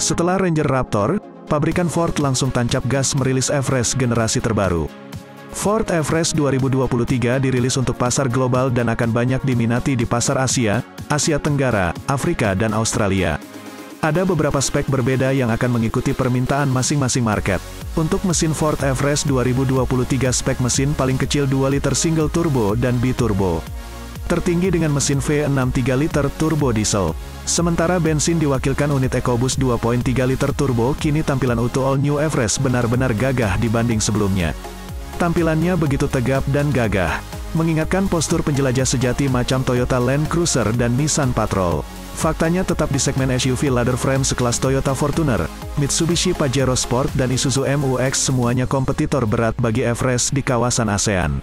Setelah Ranger Raptor, pabrikan Ford langsung tancap gas merilis Everest generasi terbaru. Ford Everest 2023 dirilis untuk pasar global dan akan banyak diminati di pasar Asia, Asia Tenggara, Afrika dan Australia. Ada beberapa spek berbeda yang akan mengikuti permintaan masing-masing market. Untuk mesin Ford Everest 2023 spek mesin paling kecil 2 liter single turbo dan biturbo. Tertinggi dengan mesin V6 3 liter turbo diesel. Sementara bensin diwakilkan unit EcoBoost 2.3 liter turbo, kini tampilan utuh All New Everest benar-benar gagah dibanding sebelumnya. Tampilannya begitu tegap dan gagah, mengingatkan postur penjelajah sejati macam Toyota Land Cruiser dan Nissan Patrol. Faktanya tetap di segmen SUV ladder frame sekelas Toyota Fortuner, Mitsubishi Pajero Sport dan Isuzu MU-X semuanya kompetitor berat bagi Everest di kawasan ASEAN.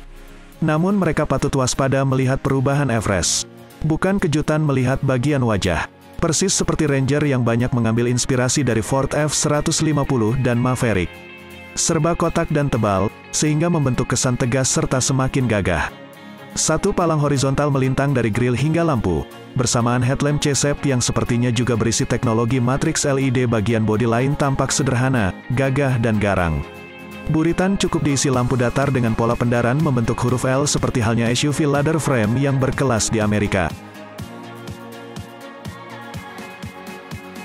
Namun mereka patut waspada melihat perubahan Everest. Bukan kejutan melihat bagian wajah. Persis seperti Ranger yang banyak mengambil inspirasi dari Ford F-150 dan Maverick. Serba kotak dan tebal, sehingga membentuk kesan tegas serta semakin gagah. Satu palang horizontal melintang dari grill hingga lampu, bersamaan headlamp C-shape yang sepertinya juga berisi teknologi matriks LED. Bagian bodi lain tampak sederhana, gagah dan garang. Buritan cukup diisi lampu datar dengan pola pendaran membentuk huruf L seperti halnya SUV ladder frame yang berkelas di Amerika.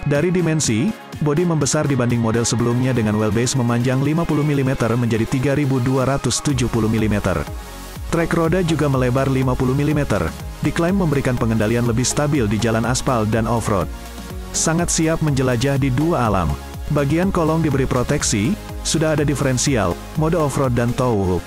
Dari dimensi, bodi membesar dibanding model sebelumnya dengan wheelbase memanjang 50 mm menjadi 3270 mm. Trek roda juga melebar 50 mm, diklaim memberikan pengendalian lebih stabil di jalan aspal dan off-road. Sangat siap menjelajah di dua alam. Bagian kolong diberi proteksi, sudah ada diferensial, mode off-road dan tow hook.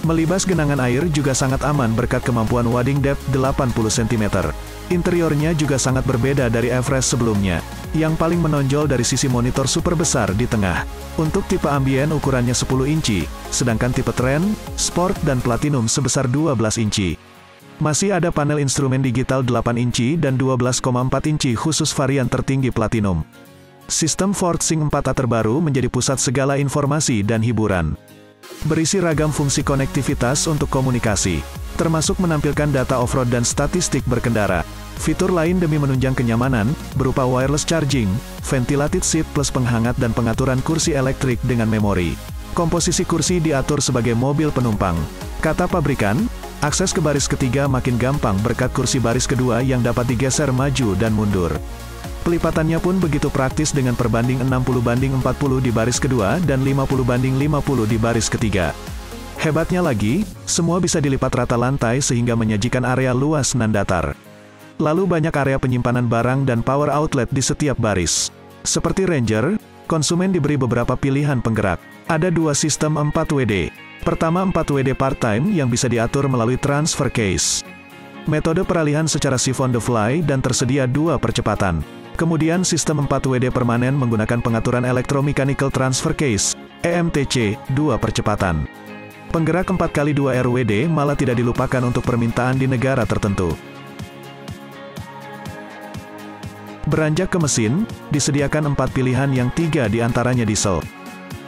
Melibas genangan air juga sangat aman berkat kemampuan wading depth 80 cm. Interiornya juga sangat berbeda dari Everest sebelumnya. Yang paling menonjol dari sisi monitor super besar di tengah. Untuk tipe ambien ukurannya 10 inci, sedangkan tipe Trend, Sport dan Platinum sebesar 12 inci. Masih ada panel instrumen digital 8 inci dan 12,4 inci khusus varian tertinggi Platinum. Sistem Ford Sync 4A terbaru menjadi pusat segala informasi dan hiburan. Berisi ragam fungsi konektivitas untuk komunikasi, termasuk menampilkan data off-road dan statistik berkendara. Fitur lain demi menunjang kenyamanan, berupa wireless charging, ventilated seat plus penghangat dan pengaturan kursi elektrik dengan memori. Komposisi kursi diatur sebagai mobil penumpang. Kata pabrikan, akses ke baris ketiga makin gampang berkat kursi baris kedua yang dapat digeser maju dan mundur. Pelipatannya pun begitu praktis dengan perbanding 60:40 di baris kedua dan 50:50 di baris ketiga. Hebatnya lagi, semua bisa dilipat rata lantai sehingga menyajikan area luas nan datar. Lalu banyak area penyimpanan barang dan power outlet di setiap baris. Seperti Ranger, konsumen diberi beberapa pilihan penggerak. Ada dua sistem 4WD. Pertama 4WD part-time yang bisa diatur melalui transfer case. Metode peralihan secara shift on the fly dan tersedia dua percepatan. Kemudian sistem 4WD permanen menggunakan pengaturan electromechanical transfer case, EMTC, 2 percepatan. Penggerak 4x2 RWD malah tidak dilupakan untuk permintaan di negara tertentu. Beranjak ke mesin, disediakan 4 pilihan yang 3 diantaranya diesel.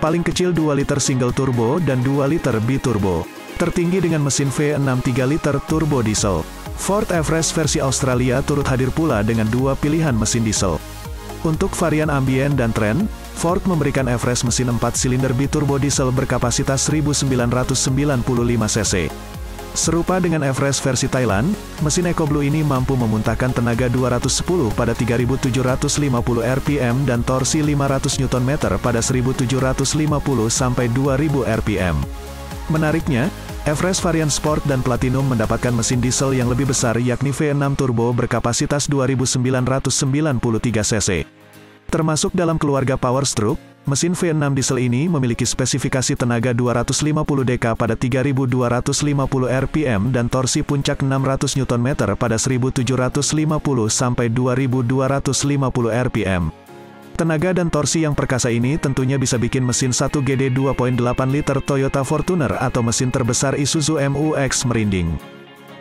Paling kecil 2 liter single turbo dan 2 liter biturbo. Tertinggi dengan mesin V6 3 liter turbo diesel. Ford Everest versi Australia turut hadir pula dengan 2 pilihan mesin diesel. Untuk varian ambien dan Trend, Ford memberikan Everest mesin 4 silinder biturbo diesel berkapasitas 1995 cc. Serupa dengan Everest versi Thailand, mesin EcoBlue ini mampu memuntahkan tenaga 210 pada 3750 rpm dan torsi 500 Nm pada 1750 sampai 2000 rpm. Menariknya, Everest varian Sport dan Platinum mendapatkan mesin diesel yang lebih besar yakni V6 turbo berkapasitas 2993 cc. Termasuk dalam keluarga Power Stroke, mesin V6 diesel ini memiliki spesifikasi tenaga 250 dk pada 3250 rpm dan torsi puncak 600 Nm pada 1750 sampai 2250 rpm. Tenaga dan torsi yang perkasa ini tentunya bisa bikin mesin 1GD 2.8 liter Toyota Fortuner atau mesin terbesar Isuzu MU-X merinding.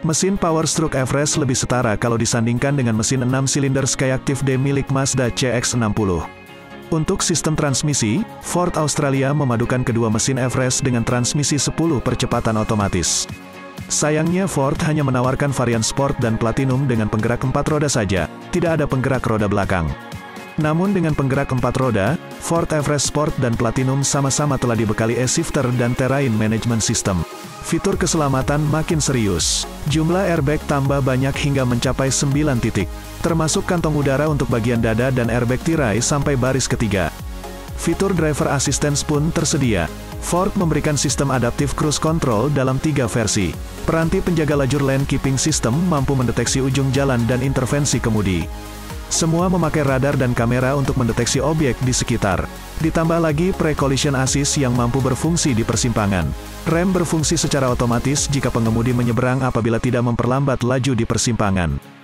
Mesin Power Stroke Everest lebih setara kalau disandingkan dengan mesin 6 silinder Skyactiv D milik Mazda CX-60. Untuk sistem transmisi, Ford Australia memadukan kedua mesin Everest dengan transmisi 10 percepatan otomatis. Sayangnya Ford hanya menawarkan varian Sport dan Platinum dengan penggerak 4 roda saja, tidak ada penggerak roda belakang. Namun dengan penggerak 4 roda, Ford Everest Sport dan Platinum sama-sama telah dibekali e-shifter dan terrain management system. Fitur keselamatan makin serius. Jumlah airbag tambah banyak hingga mencapai 9 titik, termasuk kantong udara untuk bagian dada dan airbag tirai sampai baris ketiga. Fitur driver assistance pun tersedia. Ford memberikan sistem adaptive cruise control dalam 3 versi. Peranti penjaga lajur lane keeping system mampu mendeteksi ujung jalan dan intervensi kemudi. Semua memakai radar dan kamera untuk mendeteksi objek di sekitar. Ditambah lagi pre-collision assist yang mampu berfungsi di persimpangan. Rem berfungsi secara otomatis jika pengemudi menyeberang apabila tidak memperlambat laju di persimpangan.